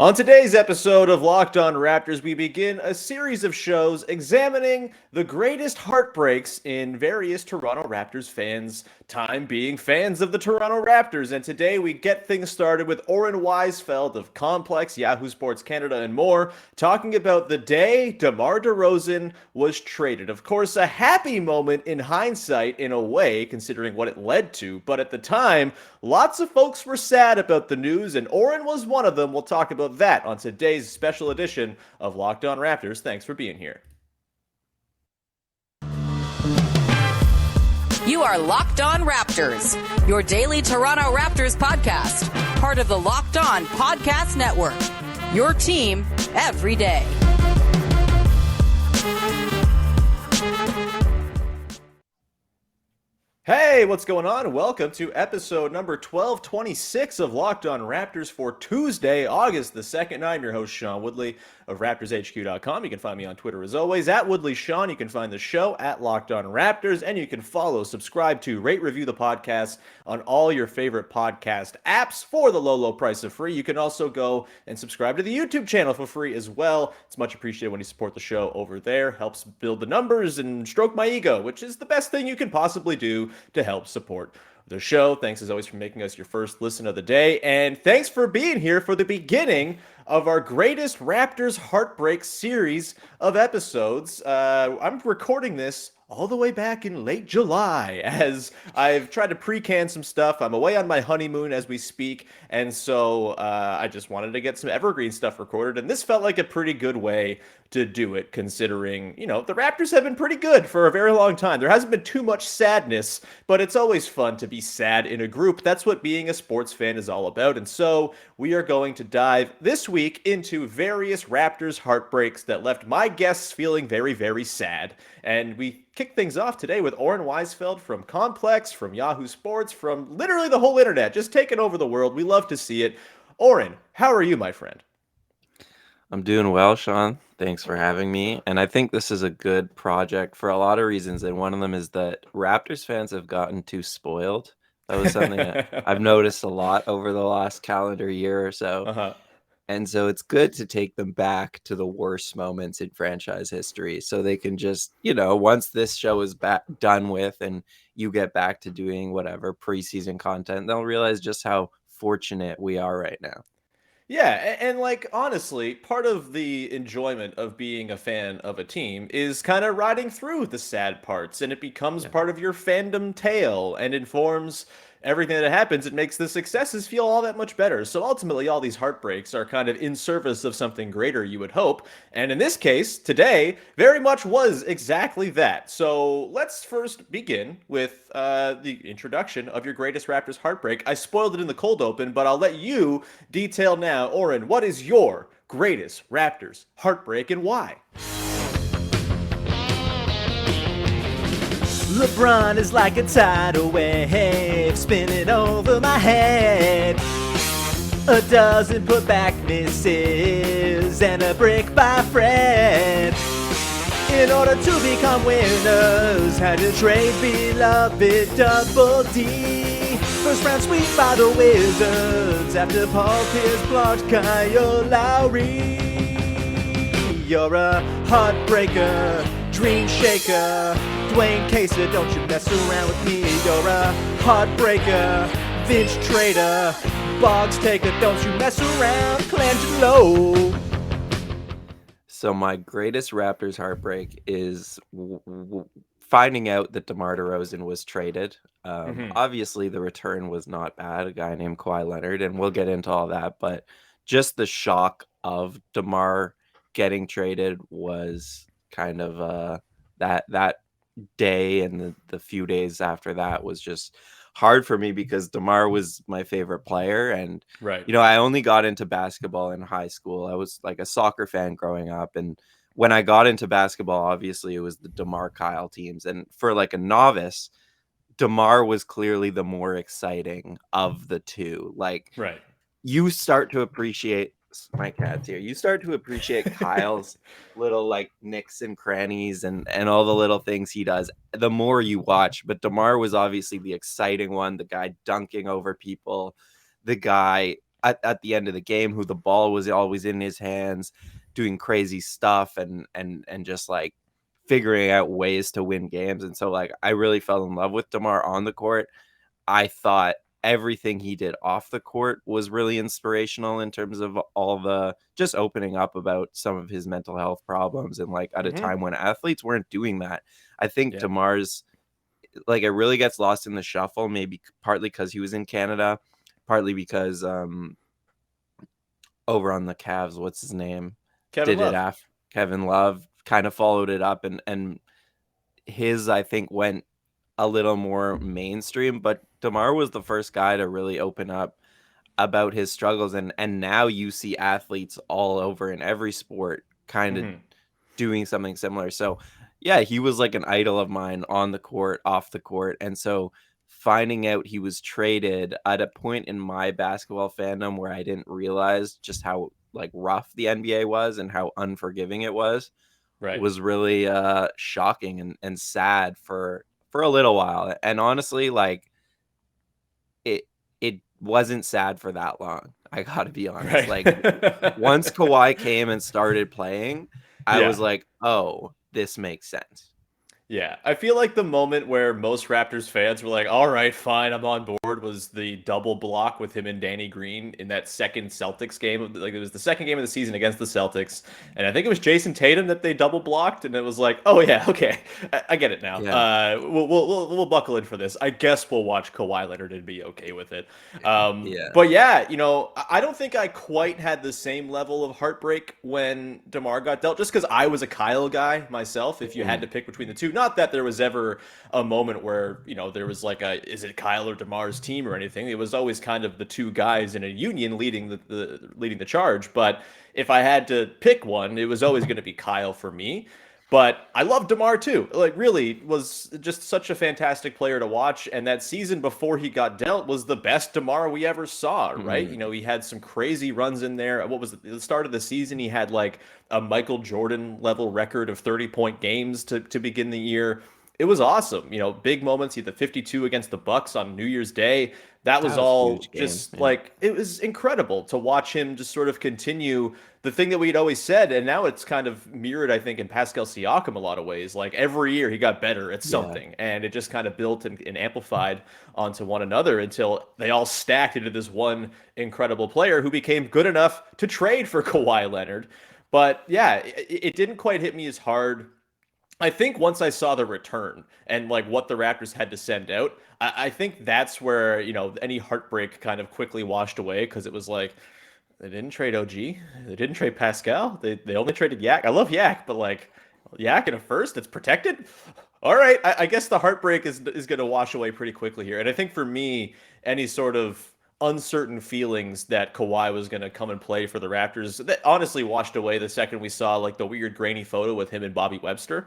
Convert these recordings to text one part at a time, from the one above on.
On today's episode of Locked On Raptors, we begin a series of shows examining the greatest heartbreaks in various Toronto Raptors fans' time being fans of the Toronto Raptors. And today we get things started with Oren Weisfeld of Complex, Yahoo Sports Canada, and more, talking about the day DeMar DeRozan was traded. Of course, a happy moment in hindsight, in a way, considering what it led to. But at the time, lots of folks were sad about the news, and Oren was one of them. We'll talk about that on today's special edition of Locked On Raptors. Thanks for being here. You are Locked On Raptors, your daily Toronto Raptors podcast, part of the Locked On Podcast Network. Your team every day. Hey, what's going on? Welcome to episode number 1226 of Locked On Raptors for Tuesday, August the 2nd. I'm your host, Sean Woodley of RaptorsHQ.com. You can find me on Twitter as always, at WoodleySean. You can find the show at Locked On Raptors, and you can subscribe to, rate, review the podcast on all your favorite podcast apps for the low price of free. You can also go and subscribe to the YouTube channel for free as well. It's much appreciated when you support the show over there. Helps build the numbers and stroke my ego, which is the best thing you can possibly do to help support the show. Thanks as always for making us your first listen of the day, and thanks for being here for the beginning of our greatest Raptors Heartbreak series of episodes. I'm recording this all the way back in late July, as I've tried to pre-can some stuff. I'm away on my honeymoon as we speak, and so I just wanted to get some evergreen stuff recorded, and this felt like a pretty good way to do it, considering, the Raptors have been pretty good for a very long time. There hasn't been too much sadness, but it's always fun to be sad in a group. That's what being a sports fan is all about, and so we are going to dive this week into various Raptors heartbreaks that left my guests feeling very, very sad. And we kick things off today with Oren Weisfeld from Complex, from Yahoo Sports, from literally the whole internet, just taking over the world. We love to see it. Oren, how are you, my friend? I'm doing well, Sean. Thanks for having me. And I think this is a good project for a lot of reasons. And one of them is that Raptors fans have gotten too spoiled. That was something that I've noticed a lot over the last calendar year or so. Uh-huh. And so it's good to take them back to the worst moments in franchise history so they can just, once this show is done with and you get back to doing whatever preseason content, they'll realize just how fortunate we are right now. Yeah, and honestly, part of the enjoyment of being a fan of a team is kind of riding through the sad parts, and it becomes part of your fandom tale and informs everything that happens. It makes the successes feel all that much better. So ultimately, all these heartbreaks are kind of in service of something greater, you would hope. And in this case, today, very much was exactly that. So let's first begin with the introduction of your greatest Raptors heartbreak. I spoiled it in the cold open, but I'll let you detail now. Oren, what is your greatest Raptors heartbreak and why? LeBron is like a tidal wave spinning over my head. A dozen put back misses and a brick by Fred. In order to become winners, had to trade beloved Double D. First round sweep by the Wizards after Paul Pierce blocked Kyle Lowry. You're a heartbreaker, dream shaker. Dwayne Caser, don't you mess around with me. You're a heartbreaker, Vince Trader, Boggs taker, don't you mess around, Colangelo. So my greatest Raptors heartbreak is finding out that DeMar DeRozan was traded. Obviously, the return was not bad, a guy named Kawhi Leonard, and we'll get into all that. But just the shock of DeMar getting traded was kind of that day, and the few days after that was just hard for me because DeMar was my favorite player. And, Right. I only got into basketball in high school. I was like a soccer fan growing up. And when I got into basketball, obviously it was the DeMar Kyle teams. And for like a novice, DeMar was clearly the more exciting of the two. Like, Right. you start to appreciate my cat's here. You start to appreciate Kyle's little like nicks and crannies and all the little things he does the more you watch. But DeMar was obviously the exciting one, the guy dunking over people, the guy at the end of the game, who the ball was always in his hands, doing crazy stuff and just like figuring out ways to win games. And so like I really fell in love with DeMar on the court. I thought everything he did off the court was really inspirational in terms of all the just opening up about some of his mental health problems, and like at a time when athletes weren't doing that. I think DeMar's like, it really gets lost in the shuffle, maybe partly because he was in Canada, partly because over on the Cavs, what's his name? Kevin Love. Kevin Love kind of followed it up, and his, I think, went a little more mainstream, but DeMar was the first guy to really open up about his struggles, and now you see athletes all over in every sport kind of doing something similar. So yeah, he was like an idol of mine on the court, off the court. And so finding out he was traded at a point in my basketball fandom where I didn't realize just how like rough the NBA was and how unforgiving it was really shocking and sad for a little while. And honestly, like it wasn't sad for that long. I gotta be honest. Like once Kawhi came and started playing, I was like, oh, this makes sense. Yeah, I feel like the moment where most Raptors fans were like, all right, fine, I'm on board, was the double block with him and Danny Green in that second Celtics game. Like, it was the second game of the season against the Celtics. And I think it was Jason Tatum that they double blocked. And it was like, oh, yeah, okay, I get it now. Yeah. We'll buckle in for this. I guess we'll watch Kawhi Leonard and be okay with it. But yeah, you know, I don't think I quite had the same level of heartbreak when DeMar got dealt, just because I was a Kyle guy myself, if you had to pick between the two. Not that there was ever a moment where, you know, there was like is it Kyle or DeMar's team or anything. It was always kind of the two guys in a union leading the charge. But if I had to pick one, it was always going to be Kyle for me. But I love DeMar too. Like, really was just such a fantastic player to watch. And that season before he got dealt was the best DeMar we ever saw, right? You know, he had some crazy runs in there. What was the start of the season? He had like a Michael Jordan level record of 30-point games to begin the year. It was awesome. You know, big moments. He had the 52 against the Bucks on New Year's Day. That was all just like, it was incredible to watch him just sort of continue the thing that we'd always said. And now it's kind of mirrored, I think, in Pascal Siakam a lot of ways. Like, every year he got better at something, and it just kind of built and amplified onto one another until they all stacked into this one incredible player who became good enough to trade for Kawhi Leonard. But yeah, it didn't quite hit me as hard. I think once I saw the return and like what the Raptors had to send out, I think that's where, you know, any heartbreak kind of quickly washed away, because it was like, they didn't trade OG, they didn't trade Pascal, they only traded Yak. I love Yak, but like, Yak in a first that's protected? All right, I guess the heartbreak is going to wash away pretty quickly here. And I think for me, any sort of uncertain feelings that Kawhi was going to come and play for the Raptors, that honestly washed away the second we saw like the weird grainy photo with him and Bobby Webster.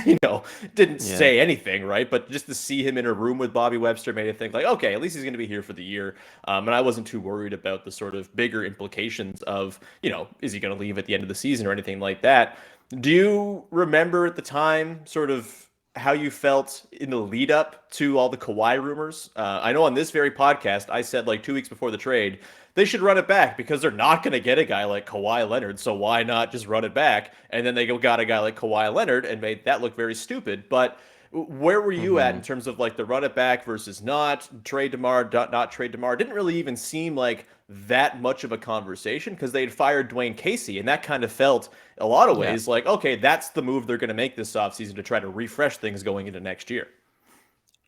You know, didn't say anything, right? But just to see him in a room with Bobby Webster made it think like, okay, at least he's going to be here for the year. And I wasn't too worried about the sort of bigger implications of, you know, is he going to leave at the end of the season or anything like that. Do you remember at the time sort of how you felt in the lead up to all the Kawhi rumors? I know on this very podcast, I said like 2 weeks before the trade, they should run it back because they're not going to get a guy like Kawhi Leonard. So why not just run it back? And then they got a guy like Kawhi Leonard and made that look very stupid. But where were you at in terms of like the run it back versus not trade DeMar, not trade DeMar? It didn't really even seem like that much of a conversation because they had fired Dwayne Casey, and that kind of felt a lot of ways like, okay, that's the move they're going to make this offseason to try to refresh things going into next year.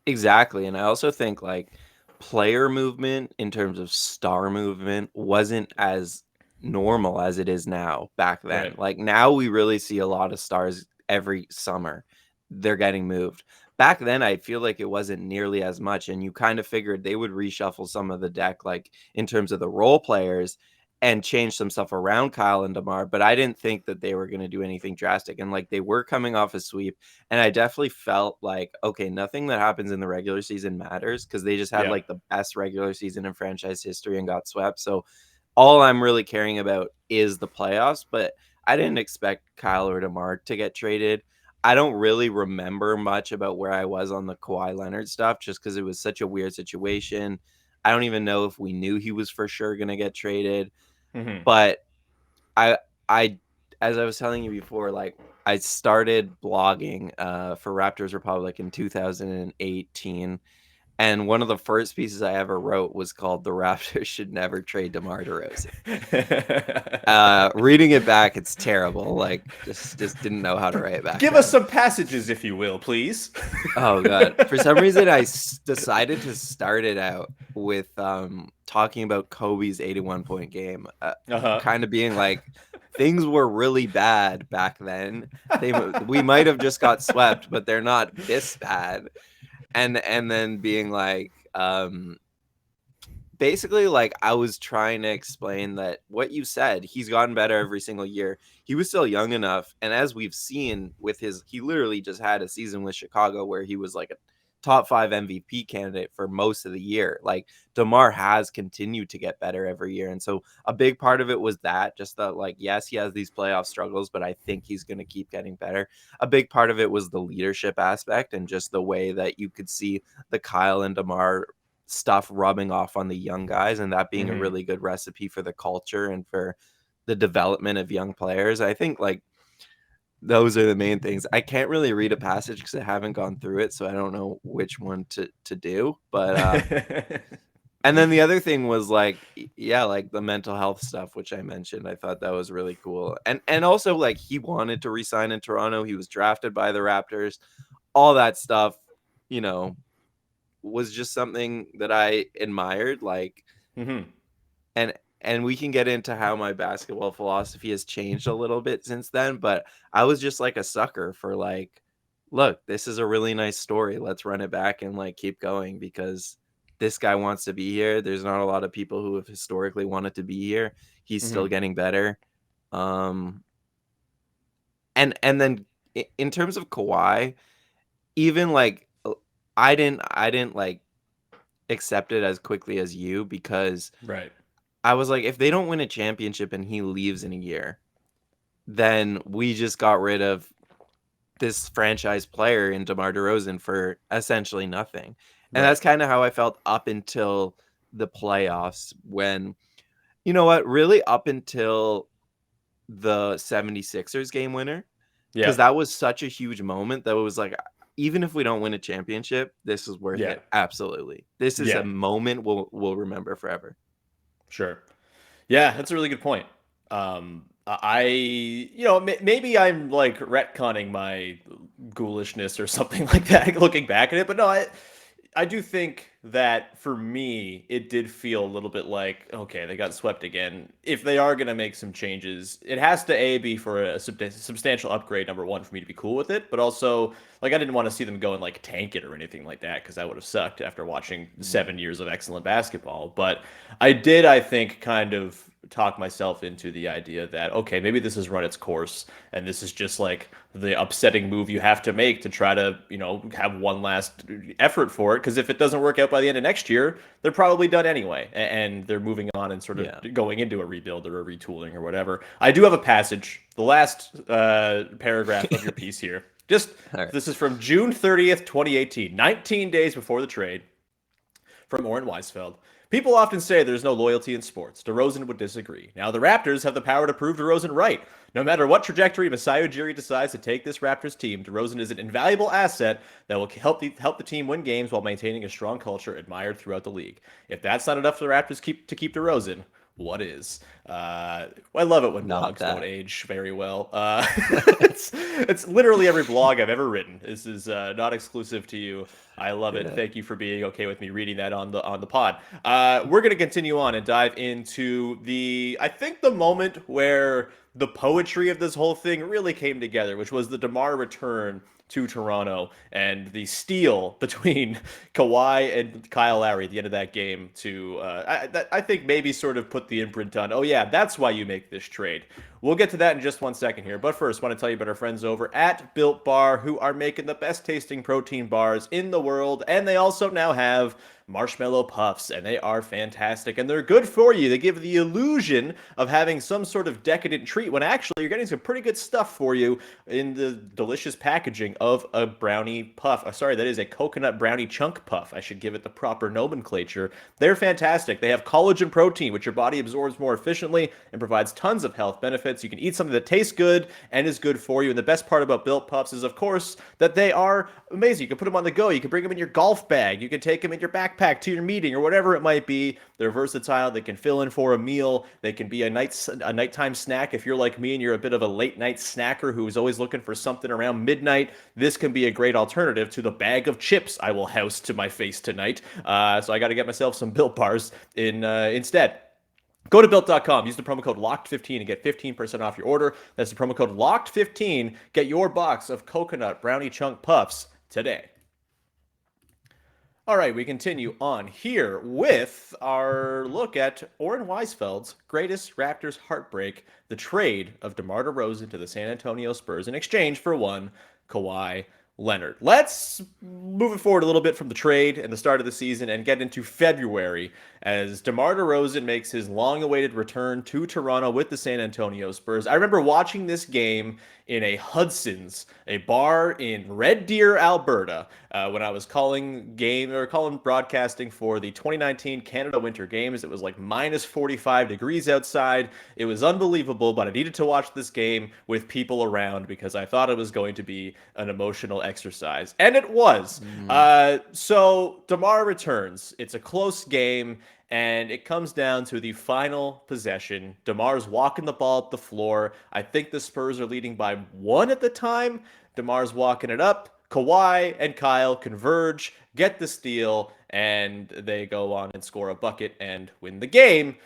Exactly. And I also think like player movement in terms of star movement wasn't as normal as it is now back then. Right. Like now we really see a lot of stars every summer. They're getting moved. Back then, I feel like it wasn't nearly as much, and you kind of figured they would reshuffle some of the deck, like in terms of the role players, and change some stuff around Kyle and DeMar. But I didn't think that they were going to do anything drastic, and like they were coming off a sweep, and I definitely felt like, okay, nothing that happens in the regular season matters because they just had like the best regular season in franchise history and got swept. So all I'm really caring about is the playoffs. But I didn't expect Kyle or DeMar to get traded. I don't really remember much about where I was on the Kawhi Leonard stuff just because it was such a weird situation. I don't even know if we knew he was for sure going to get traded. Mm-hmm. But I as I was telling you before, like I started blogging for Raptors Republic in 2018. And one of the first pieces I ever wrote was called "The Raptors Should Never Trade DeMar DeRozan." Reading it back, it's terrible. Like, just didn't know how to write it back. Give us some passages, if you will, please. Oh god! For some reason, I decided to start it out with talking about Kobe's 81-point game, kind of being like, things were really bad back then. We might have just got swept, but they're not this bad. And then being like, basically, like, I was trying to explain that what you said, he's gotten better every single year. He was still young enough, and as we've seen with he literally just had a season with Chicago where he was like a top 5 MVP candidate for most of the year. Like, DeMar has continued to get better every year, and so a big part of it was that, just that, like, yes, he has these playoff struggles, but I think he's going to keep getting better. A big part of it was the leadership aspect and just the way that you could see the Kyle and DeMar stuff rubbing off on the young guys, and that being a really good recipe for the culture and for the development of young players. I think, like, those are the main things. I can't really read a passage because I haven't gone through it, so I don't know which one to do. But and then the other thing was like, yeah, like the mental health stuff, which I mentioned. I thought that was really cool. And also, like, he wanted to resign in Toronto. He was drafted by the Raptors. All that stuff, you know, was just something that I admired. Like, and we can get into how my basketball philosophy has changed a little bit since then, but I was just like a sucker for, like, look, this is a really nice story. Let's run it back and, like, keep going because this guy wants to be here. There's not a lot of people who have historically wanted to be here. He's still getting better. And then in terms of Kawhi, even like I didn't like accept it as quickly as you because I was like, if they don't win a championship and he leaves in a year, then we just got rid of this franchise player in DeMar DeRozan for essentially nothing. And that's kind of how I felt up until the playoffs when, you know what, really up until the 76ers game winner. Because that was such a huge moment that it was like, even if we don't win a championship, this is worth it. Absolutely. This is a moment we'll remember forever. Sure. Yeah, that's a really good point. Maybe I'm like retconning my ghoulishness or something like that looking back at it, but no, I do think that for me, it did feel a little bit like, okay, they got swept again. If they are going to make some changes, it has to be for a substantial upgrade, number one, for me to be cool with it. But also, like, I didn't want to see them go and like tank it or anything like that because that would have sucked after watching 7 years of excellent basketball. But I did, I think, kind of talk myself into the idea that, okay, maybe this has run its course and this is just like the upsetting move you have to make to try to, have one last effort for it. Because if it doesn't work out by the end of next year, they're probably done anyway. And they're moving on and sort of going into a rebuild or a retooling or whatever. I do have a passage, the last paragraph of your piece here. This is from June 30th, 2018, 19 days before the trade, from Oren Weisfeld. People often say there's no loyalty in sports. DeRozan would disagree. Now the Raptors have the power to prove DeRozan right. No matter what trajectory Masai Ujiri decides to take this Raptors team, DeRozan is an invaluable asset that will help the team win games while maintaining a strong culture admired throughout the league. If that's not enough for the Raptors to keep DeRozan, what is? I love it when blogs don't age very well. It's literally every blog I've ever written. This is not exclusive to you. I love it. Thank you for being okay with me reading that on the pod. We're going to continue on and dive into I think the moment where the poetry of this whole thing really came together, which was the DeMar return to Toronto and the steal between Kawhi and Kyle Lowry at the end of that game to, I think maybe sort of put the imprint on, oh yeah, that's why you make this trade. We'll get to that in just 1 second here. But first, I want to tell you about our friends over at Built Bar, who are making the best tasting protein bars in the world. And they also now have marshmallow puffs, and they are fantastic, and they're good for you. They give the illusion of having some sort of decadent treat when actually you're getting some pretty good stuff for you in the delicious packaging of a brownie puff. Sorry, that is a coconut brownie chunk puff. I should give it the proper nomenclature. They're fantastic. They have collagen protein, which your body absorbs more efficiently and provides tons of health benefits. You can eat something that tastes good and is good for you. And the best part about Built Puffs is, of course, that they are amazing. You can put them on the go. You can bring them in your golf bag. You can take them in your backpack to your meeting or whatever it might be. They're versatile. They can fill in for a meal. They can be a nighttime snack. If you're like me and you're a bit of a late night snacker who's always looking for something around midnight, this can be a great alternative to the bag of chips I will house to my face tonight. So I got to get myself some Built Bars instead. Go to Built.com, use the promo code LOCKED15 and get 15% off your order. That's the promo code LOCKED15. Get your box of coconut brownie chunk puffs today. All right, we continue on here with our look at Oren Weisfeld's greatest Raptors heartbreak, the trade of DeMar DeRozan to the San Antonio Spurs in exchange for one Kawhi Leonard. Let's move it forward a little bit from the trade and the start of the season and get into February as DeMar DeRozan makes his long-awaited return to Toronto with the San Antonio Spurs. I remember watching this game in a Hudson's, a bar in Red Deer, Alberta, when I was calling broadcasting for the 2019 Canada Winter Games. It was like minus 45 degrees outside. It was unbelievable, but I needed to watch this game with people around because I thought it was going to be an emotional exercise. And it was. So DeMar returns. It's a close game. And it comes down to the final possession. DeMar's walking the ball up the floor. I think the Spurs are leading by 1 at the time. DeMar's walking it up. Kawhi and Kyle converge, get the steal, and they go on and score a bucket and win the game.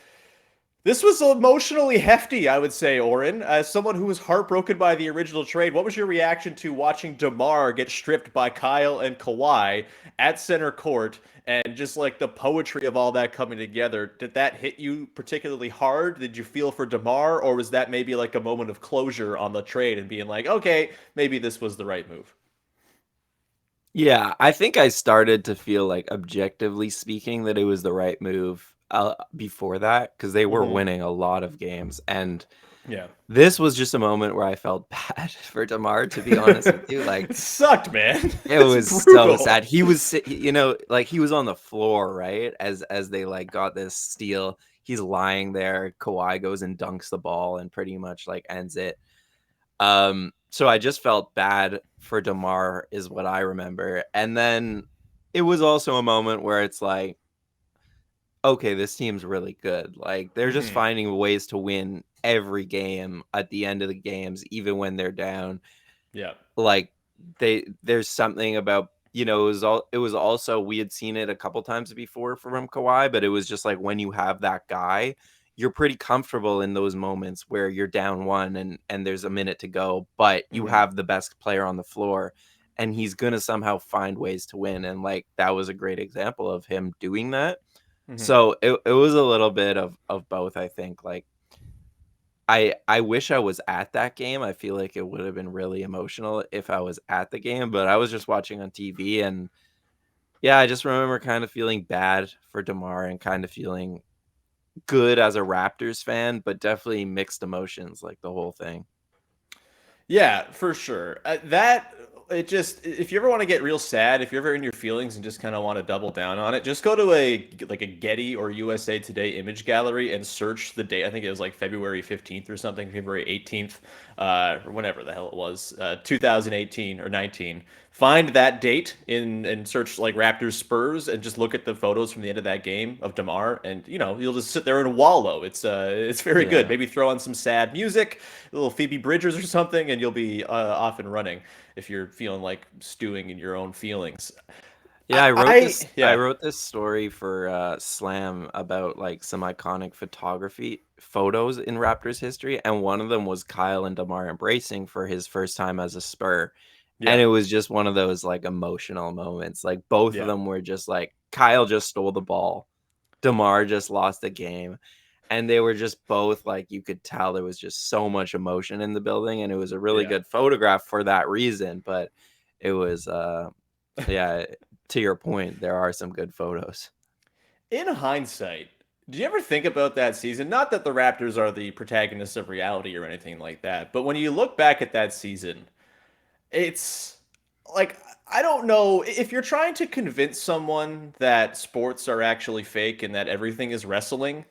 This was emotionally hefty, I would say, Oren. As someone who was heartbroken by the original trade, what was your reaction to watching DeMar get stripped by Kyle and Kawhi at center court and just like the poetry of all that coming together? Did that hit you particularly hard? Did you feel for DeMar, or was that maybe like a moment of closure on the trade and being like, okay, maybe this was the right move? Yeah, I think I started to feel like, objectively speaking, that it was the right move before that, because they were winning a lot of games. And Yeah. this was just a moment where I felt bad for DeMar, to be honest with you. Like, It sucked, man. it was so sad. He was, like he was on the floor, right? As they like got this steal, he's lying there. Kawhi goes and dunks the ball and pretty much like ends it. So I just felt bad for DeMar is what I remember. And then it was also a moment where it's like, okay, this team's really good. Like, they're just finding ways to win every game at the end of the games, even when they're down. Yeah. Like, there's something about, it was also, we had seen it a couple times before from Kawhi, but it was just like, when you have that guy, you're pretty comfortable in those moments where you're down 1 and there's a minute to go, but you have the best player on the floor and he's going to somehow find ways to win. And like, that was a great example of him doing that. So it was a little bit of both, I think. Like, I wish I was at that game. I feel like it would have been really emotional if I was at the game, but I was just watching on TV. And yeah, I just remember kind of feeling bad for DeMar and kind of feeling good as a Raptors fan, but definitely mixed emotions, like the whole thing. Yeah, for sure. If you ever want to get real sad, if you're ever in your feelings and just kind of want to double down on it, just go to a Getty or USA Today image gallery and search the date. I think it was like February 15th or something, February 18th, or whenever the hell it was, 2018 or 19. Find that date and search like Raptors Spurs and just look at the photos from the end of that game of DeMar, and you'll just sit there and wallow. It's very good. Maybe throw on some sad music, a little Phoebe Bridgers or something, and you'll be off and running if you're feeling like stewing in your own feelings. Yeah, I wrote this story for Slam about like some iconic photography photos in Raptors history, and one of them was Kyle and DeMar embracing for his first time as a Spur. Yeah. And it was just one of those like emotional moments. Like, both of them were just like, Kyle just stole the ball, DeMar just lost the game. And they were just both like, you could tell there was just so much emotion in the building, and it was a really good photograph for that reason. But it was, to your point, there are some good photos. In hindsight, do you ever think about that season? Not that the Raptors are the protagonists of reality or anything like that, but when you look back at that season, it's like I don't know if you're trying to convince someone that sports are actually fake and that everything is wrestling.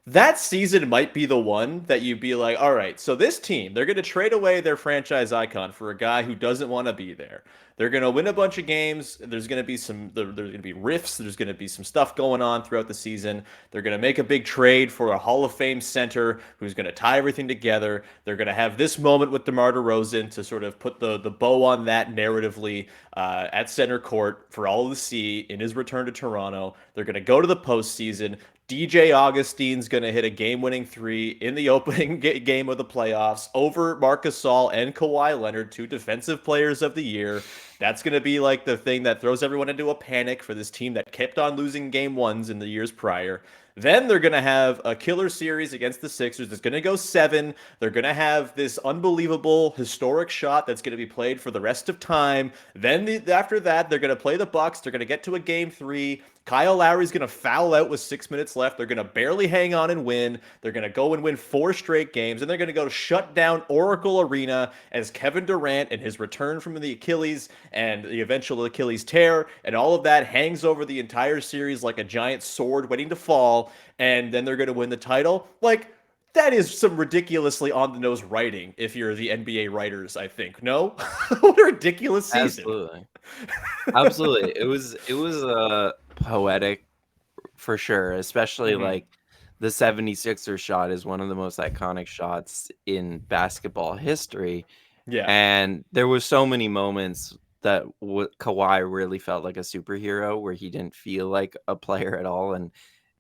That season might be the one that you'd be like, all right, so this team, they're going to trade away their franchise icon for a guy who doesn't want to be there. They're going to win a bunch of games. There's going to be there's going to be rifts. There's going to be some stuff going on throughout the season. They're going to make a big trade for a Hall of Fame center who's going to tie everything together. They're going to have this moment with DeMar DeRozan to sort of put the bow on that narratively at center court for all to see in his return to Toronto. They're going to go to the postseason. DJ Augustine's going to hit a game-winning three in the opening game of the playoffs over Marc Gasol and Kawhi Leonard, two defensive players of the year. That's going to be like the thing that throws everyone into a panic for this team that kept on losing game ones in the years prior. Then they're going to have a killer series against the Sixers. It's going to go 7. They're going to have this unbelievable historic shot that's going to be played for the rest of time. Then after that, they're going to play the Bucks. They're going to get to a game 3. Kyle Lowry's going to foul out with 6 minutes left. They're going to barely hang on and win. They're going to go and win 4 straight games. And they're going to go shut down Oracle Arena as Kevin Durant and his return from the Achilles and the eventual Achilles tear and all of that hangs over the entire series like a giant sword waiting to fall. And then they're going to win the title. Like, that is some ridiculously on-the-nose writing if you're the NBA writers, I think. No? What a ridiculous season. Absolutely. Absolutely. It was poetic for sure, especially like the 76er shot is one of the most iconic shots in basketball history. Yeah. And there were so many moments that Kawhi really felt like a superhero where he didn't feel like a player at all and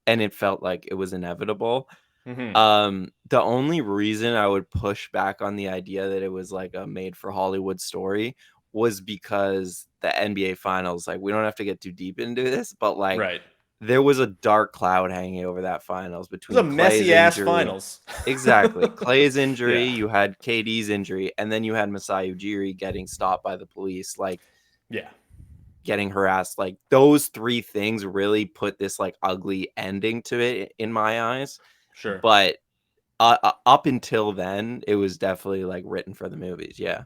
it felt like it was inevitable. The only reason I would push back on the idea that it was like a made for Hollywood story was because the NBA finals, like we don't have to get too deep into this, but like Right. there was a dark cloud hanging over that finals It between was a messy ass injury. finals. Exactly. Clay's injury, Yeah. you had KD's injury, and then you had Masai Ujiri getting stopped by the police, like Yeah. getting harassed. Like those 3 things really put this like ugly ending to it in my eyes. Sure. But up until then, it was definitely like written for the movies. Yeah.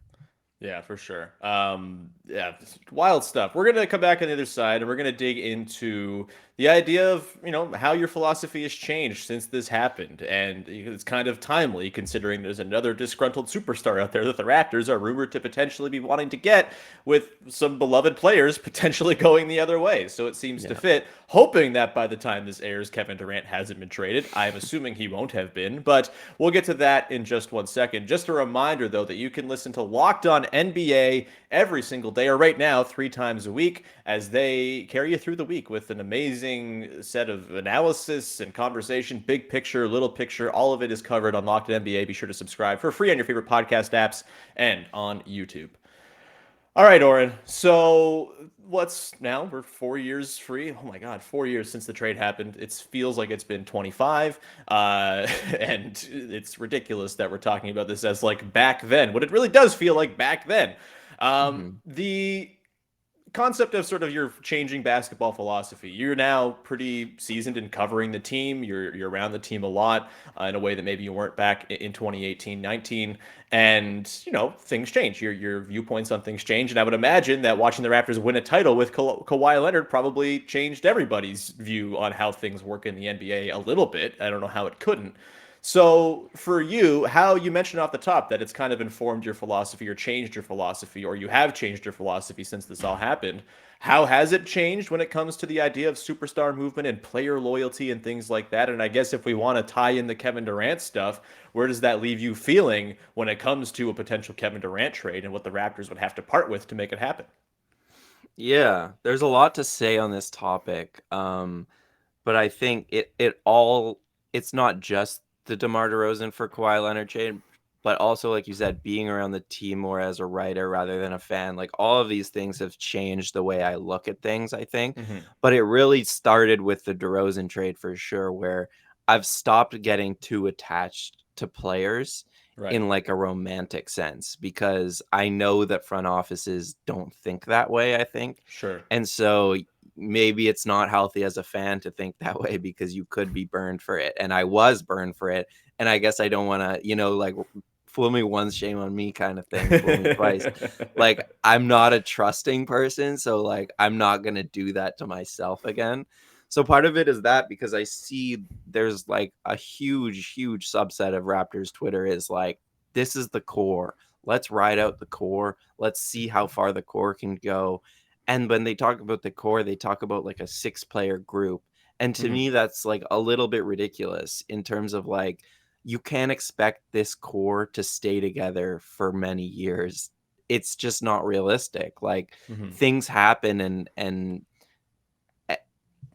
Yeah, for sure. Yeah, wild stuff. We're gonna come back on the other side, and we're gonna dig into the idea of how your philosophy has changed since this happened, and it's kind of timely considering there's another disgruntled superstar out there that the Raptors are rumored to potentially be wanting to get, with some beloved players potentially going the other way. So it seems to fit. Hoping that by the time this airs, Kevin Durant hasn't been traded. I'm assuming he won't have been, but we'll get to that in just 1 second. Just a reminder, though, that you can listen to Locked On NBA every single day, or right now 3 times a week, as they carry you through the week with an amazing set of analysis and conversation, big picture, little picture. All of it is covered on Locked On NBA. Be sure to subscribe for free on your favorite podcast apps and on YouTube. All right, Oren. So we're 4 years free. Oh my God, 4 years since the trade happened. It feels like it's been 25. And it's ridiculous that we're talking about this as like back then. What it really does feel like back then. The concept of sort of your changing basketball philosophy. You're now pretty seasoned in covering the team. You're around the team a lot in a way that maybe you weren't back in 2018-19. And, things change. Your viewpoints on things change. And I would imagine that watching the Raptors win a title with Kawhi Leonard probably changed everybody's view on how things work in the NBA a little bit. I don't know how it couldn't. So for you, how you mentioned off the top that it's kind of informed your philosophy or changed your philosophy, or you have changed your philosophy since this all happened. How has it changed when it comes to the idea of superstar movement and player loyalty and things like that? And I guess if we want to tie in the Kevin Durant stuff, where does that leave you feeling when it comes to a potential Kevin Durant trade and what the Raptors would have to part with to make it happen? Yeah, there's a lot to say on this topic. But I think it's not just the DeMar DeRozan for Kawhi Leonard trade, but also, like you said, being around the team more as a writer rather than a fan. Like all of these things have changed the way I look at things, I think. But it really started with the DeRozan trade for sure, where I've stopped getting too attached to players in like a romantic sense, because I know that front offices don't think that way, I think. Sure. And so, maybe it's not healthy as a fan to think that way, because you could be burned for it. And I was burned for it. And I guess I don't want to, like, fool me once, shame on me kind of thing, fool me twice. Like, I'm not a trusting person, so like I'm not gonna do that to myself again. So part of it is that, because I see there's like a huge subset of Raptors Twitter is like, this is the core. Let's ride out the core. Let's see how far the core can go. And when they talk about the core, they talk about like a 6-player group. And to me, that's like a little bit ridiculous in terms of like, you can't expect this core to stay together for many years. It's just not realistic. Like, things happen, and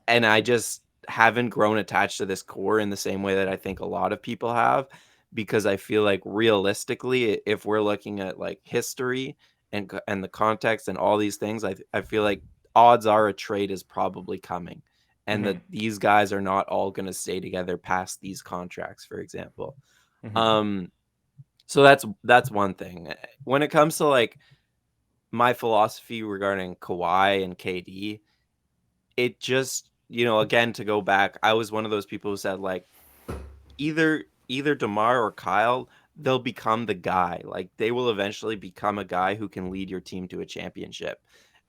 I just haven't grown attached to this core in the same way that I think a lot of people have, because I feel like realistically, if we're looking at like history and the context and all these things, I feel like odds are a trade is probably coming, and that these guys are not all going to stay together past these contracts, for example. So that's one thing. When it comes to like my philosophy regarding Kawhi and KD, it just, again, to go back, I was one of those people who said like, either DeMar or Kyle, they'll become the guy. Like, they will eventually become a guy who can lead your team to a championship.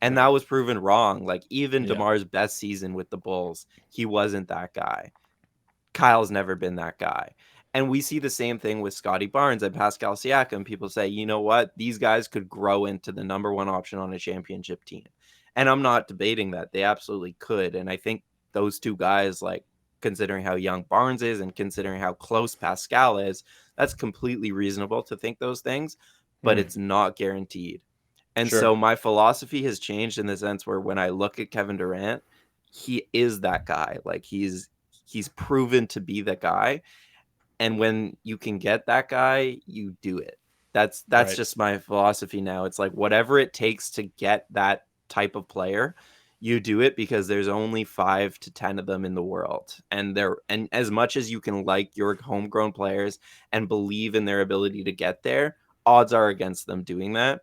And that was proven wrong. Like, even DeMar's best season with the Bulls, he wasn't that guy. Kyle's never been that guy. And we see the same thing with Scotty Barnes and Pascal Siakam. People say, you know what? These guys could grow into the number one option on a championship team. And I'm not debating that. They absolutely could. And I think those two guys, like, considering how young Barnes is and considering how close Pascal is, that's completely reasonable to think those things, but it's not guaranteed. And so my philosophy has changed in the sense where when I look at Kevin Durant, he is that guy. Like, he's proven to be that guy. And when you can get that guy, you do it. That's just my philosophy now. It's like, whatever it takes to get that type of player, you do it, because there's only 5 to 10 of them in the world. And as much as you can like your homegrown players and believe in their ability to get there, odds are against them doing that.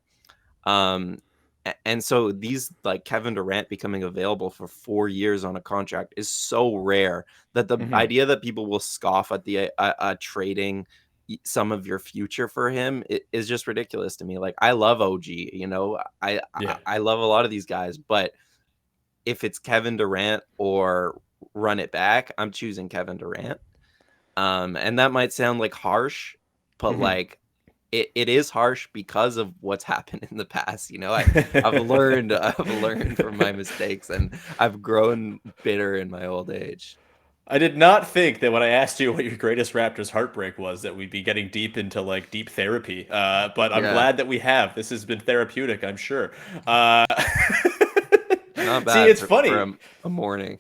And so these, like, Kevin Durant becoming available for 4 years on a contract is so rare that the idea that people will scoff at the trading some of your future for him is just ridiculous to me. Like, I love OG, I love a lot of these guys, but if it's Kevin Durant or run it back, I'm choosing Kevin Durant. And that might sound like harsh, but like, it is harsh because of what's happened in the past. I've learned from my mistakes, and I've grown bitter in my old age. I did not think that when I asked you what your greatest Raptors heartbreak was, that we'd be getting deep into like deep therapy. But I'm glad that we have. This has been therapeutic, I'm sure. Not bad. See, it's funny for a morning.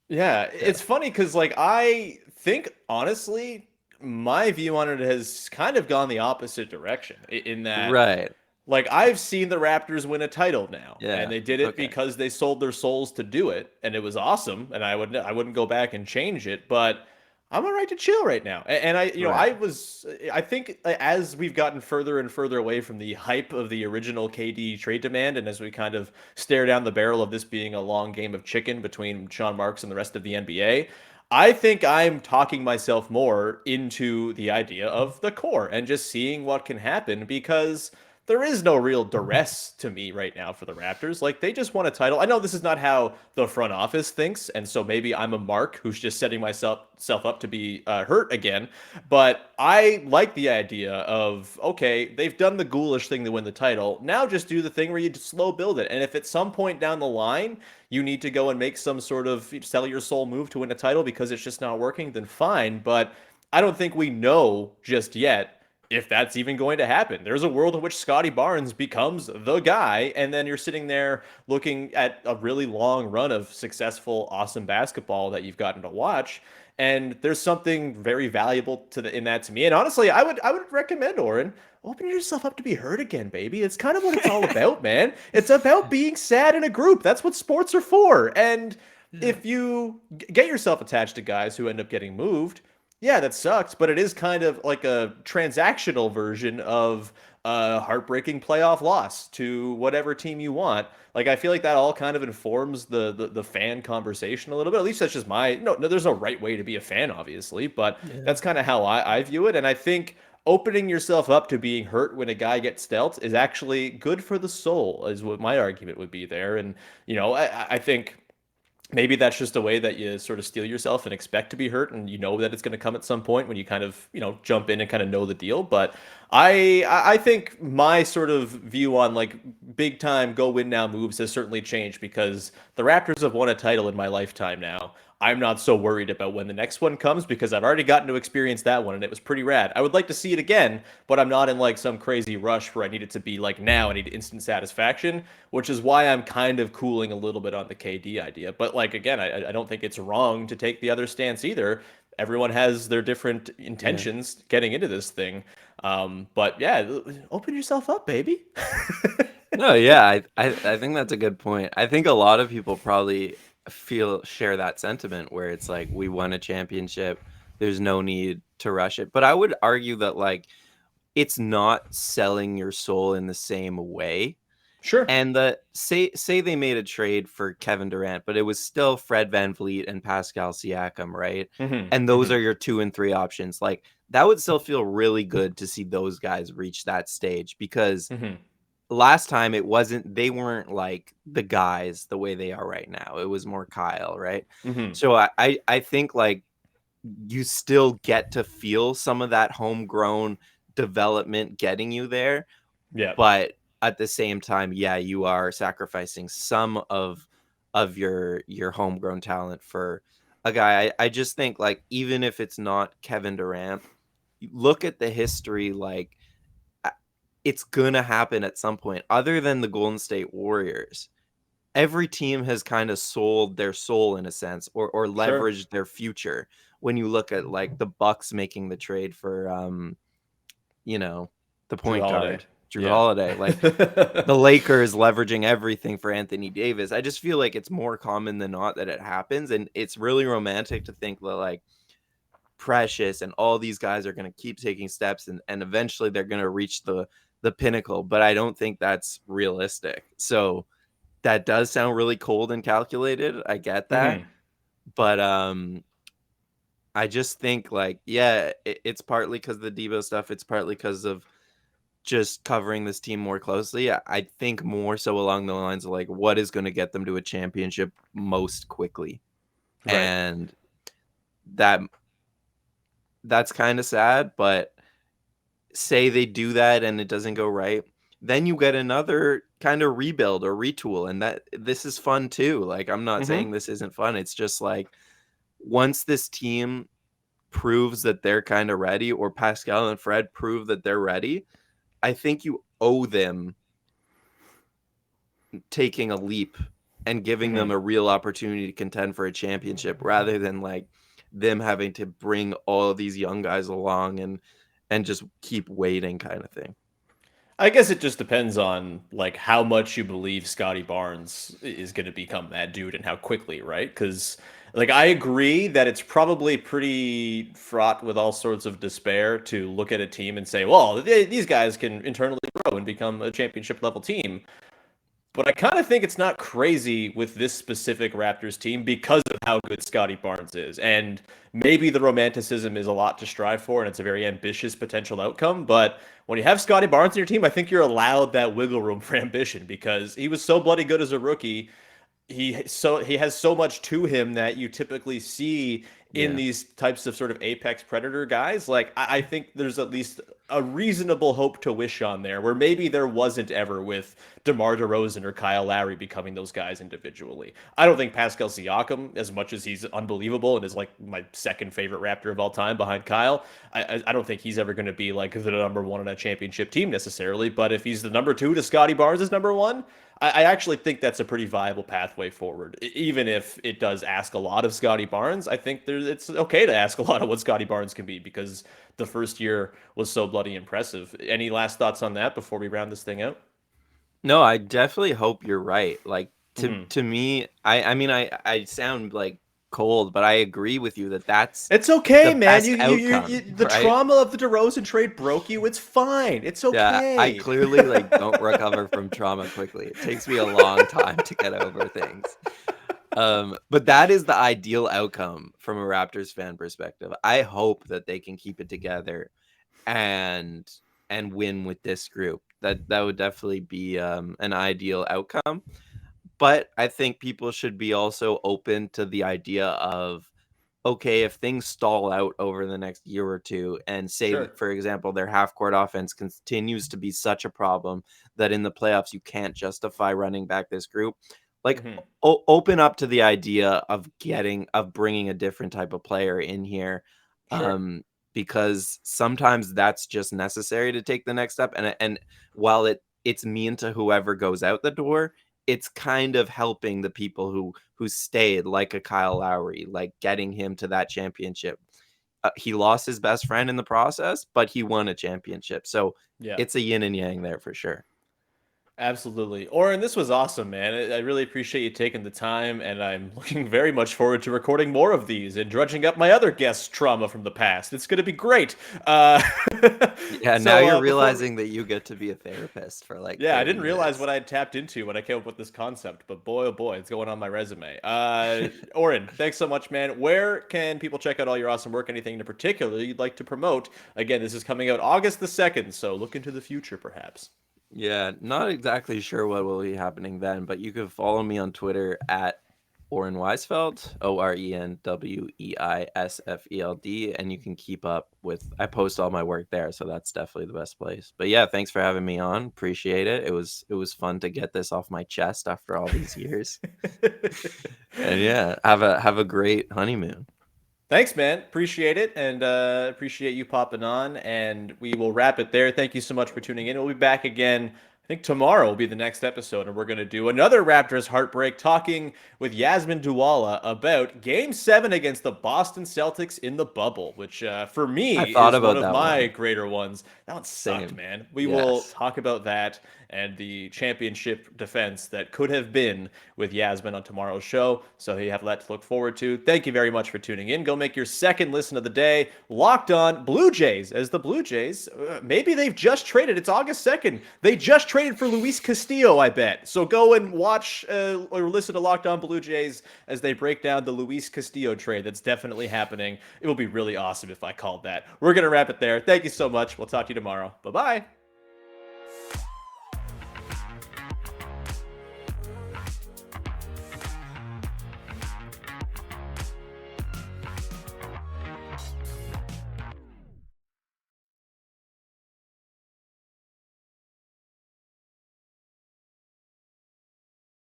Yeah, it's funny because like I think honestly, my view on it has kind of gone the opposite direction in that, like, I've seen the Raptors win a title now, and they did it because they sold their souls to do it, and it was awesome, and I wouldn't go back and change it, but I'm all right to chill right now. And I think as we've gotten further and further away from the hype of the original KD trade demand, and as we kind of stare down the barrel of this being a long game of chicken between Sean Marks and the rest of the NBA, I think I'm talking myself more into the idea of the core and just seeing what can happen, because there is no real duress to me right now for the Raptors. Like, they just won a title. I know this is not how the front office thinks, and so maybe I'm a mark who's just setting myself up to be hurt again. But I like the idea of, okay, they've done the ghoulish thing to win the title. Now just do the thing where you slow build it. And if at some point down the line you need to go and make some sort of sell your soul move to win a title because it's just not working, then fine. But I don't think we know just yet if that's even going to happen. There's a world in which Scotty Barnes becomes the guy, and then you're sitting there looking at a really long run of successful, awesome basketball that you've gotten to watch, and there's something very valuable in that to me. And honestly, I would recommend, Oren, open yourself up to be hurt again, baby. It's kind of what it's all about, man. It's about being sad in a group. That's what sports are for. And if you get yourself attached to guys who end up getting moved, Yeah, that sucks, but it is kind of like a transactional version of a heartbreaking playoff loss to whatever team you want. Like I feel like that all kind of informs the fan conversation a little bit. At least that's just my no, there's no right way to be a fan, obviously, but Yeah. that's kind of how I view it. And I think opening yourself up to being hurt when a guy gets dealt is actually good for the soul, is what my argument would be there. And I think maybe that's just a way that you sort of steel yourself and expect to be hurt, and you know that it's going to come at some point when you kind of jump in and kind of know the deal. But I think my sort of view on like big time go win now moves has certainly changed because the Raptors have won a title in my lifetime now. I'm not so worried about when the next one comes because I've already gotten to experience that one and it was pretty rad. I would like to see it again, but I'm not in like some crazy rush where I need it to be like now. I need instant satisfaction, which is why I'm kind of cooling a little bit on the KD idea. But like again, I don't think it's wrong to take the other stance either. Everyone has their different Yeah. intentions getting into this thing. But yeah, open yourself up, baby. No, yeah, I think that's a good point. I think a lot of people probably share that sentiment where it's like we won a championship, there's no need to rush it. But I would argue that like it's not selling your soul in the same way. Sure. And say they made a trade for Kevin Durant, but it was still Fred VanVleet and Pascal Siakam, right? Hmm. And those Hmm. are your 2 and 3 options. Like that would still feel really good to see those guys reach that stage because Hmm. last time they weren't like the guys the way they are right now. It was more Kyle, right? Hmm. So I think like you still get to feel some of that homegrown development getting you there, Yeah. but at the same time, yeah, you are sacrificing some of your homegrown talent for a guy. I just think like even if it's not Kevin Durant, look at the history like it's gonna happen at some point. Other than the Golden State Warriors, every team has kind of sold their soul in a sense, or Sure. leveraged their future. When you look at like the Bucks making the trade for you know, the Drew point Holiday. guard, Drew Yeah. Holiday, like the Lakers leveraging everything for Anthony Davis. I just feel like it's more common than not that it happens, and it's really romantic to think that like Precious and all these guys are going to keep taking steps and eventually they're going to reach the pinnacle, but I don't think that's realistic. So that does sound really cold and calculated. I get that. Hmm. But I just think like yeah, it's partly cuz of the Debo stuff, it's partly cuz of just covering this team more closely. I think more so along the lines of like what is going to get them to a championship most quickly. Right. And that that's kind of sad, but say they do that and it doesn't go right, then you get another kind of rebuild or retool, and that this is fun too. Like I'm not saying Hmm. this isn't fun. It's just like once this team proves that they're kind of ready, or Pascal and Fred prove that they're ready, I think you owe them taking a leap and giving them Hmm. a real opportunity to contend for a championship rather than like them having to bring all of these young guys along and just keep waiting kind of thing. I guess it just depends on like how much you believe Scotty Barnes is going to become that dude and how quickly, right? Because like I agree that it's probably pretty fraught with all sorts of despair to look at a team and say, well, these guys can internally grow and become a championship level team. But I kind of think it's not crazy with this specific Raptors team because of how good Scotty Barnes is. And maybe the romanticism is a lot to strive for and it's a very ambitious potential outcome. But when you have Scotty Barnes in your team, I think you're allowed that wiggle room for ambition because he was so bloody good as a rookie. He has so much to him that you typically see in Yeah. these types of sort of apex predator guys. Like I think there's at least a reasonable hope to wish on there, where maybe there wasn't ever with DeMar DeRozan or Kyle Lowry becoming those guys individually. I don't think Pascal Siakam, as much as he's unbelievable and is like my second favorite Raptor of all time behind Kyle, I don't think he's ever going to be like the number one on a championship team necessarily. But if he's the number two to Scotty Barnes is number one, I actually think that's a pretty viable pathway forward. Even if it does ask a lot of Scotty Barnes, I think it's okay to ask a lot of what Scotty Barnes can be because the first year was so bloody impressive. Any last thoughts on that before we round this thing out? No, I definitely hope you're right. Like Hmm. to me, I mean I sound like cold, but I agree with you that that's It's okay, the man. best outcome, The right? trauma of the DeRozan trade broke you. It's fine. It's Yeah, I okay. clearly like don't recover from trauma quickly. It takes me a long time to get over things. But that is the ideal outcome from a Raptors fan perspective. I hope that they can keep it together and win with this group. That would definitely be an ideal outcome. But I think people should be also open to the idea of, okay, if things stall out over the next year or two, and say, Sure. for example, their half-court offense continues to be such a problem that in the playoffs you can't justify running back this group, like Mhm. open up to the idea of bringing a different type of player in here, Sure. because sometimes that's just necessary to take the next step. And while it's mean to whoever goes out the door, it's kind of helping the people who stayed, like a Kyle Lowry, like getting him to that championship. He lost his best friend in the process, but he won a championship. So Yeah. it's a yin and yang there for sure. Absolutely. Oren, this was awesome, man. I really appreciate you taking the time, and I'm looking very much forward to recording more of these and drudging up my other guests' trauma from the past. It's going to be great. Yeah, So, now you're before realizing that you get to be a therapist for like yeah, I 30 didn't realize minutes. what I had tapped into when I came up with this concept, but boy, oh boy, it's going on my resume. Oren, thanks so much, man. Where can people check out all your awesome work? Anything in particular you'd like to promote? Again, this is coming out August the 2nd, so look into the future, perhaps. Yeah, not exactly sure what will be happening then, but you can follow me on Twitter at Oren Weisfeld, OrenWeisfeld, and you can keep up with, I post all my work there, so that's definitely the best place. But yeah, thanks for having me on. Appreciate it. It was fun to get this off my chest after all these years. And yeah, have a great honeymoon. Thanks, man. Appreciate it, and appreciate you popping on. And we will wrap it there. Thank you so much for tuning in. We'll be back again. I think tomorrow will be the next episode, and we're going to do another Raptors heartbreak, talking with Yasmin Duwala about Game 7 against the Boston Celtics in the bubble, which for I me thought is one about of that my one. greater ones. That one sucked, Same. man. We will Yes. talk about that and the championship defense that could have been with Yasmin on tomorrow's show. So you have that to look forward to. Thank you very much for tuning in. Go make your second listen of the day. Locked On Blue Jays, as the Blue Jays, maybe they've just traded. It's August 2nd. They just traded for Luis Castillo, I bet. So go and watch or listen to Locked On Blue Jays as they break down the Luis Castillo trade that's definitely happening. It will be really awesome if I called that. We're going to wrap it there. Thank you so much. We'll talk to you tomorrow. Bye-bye.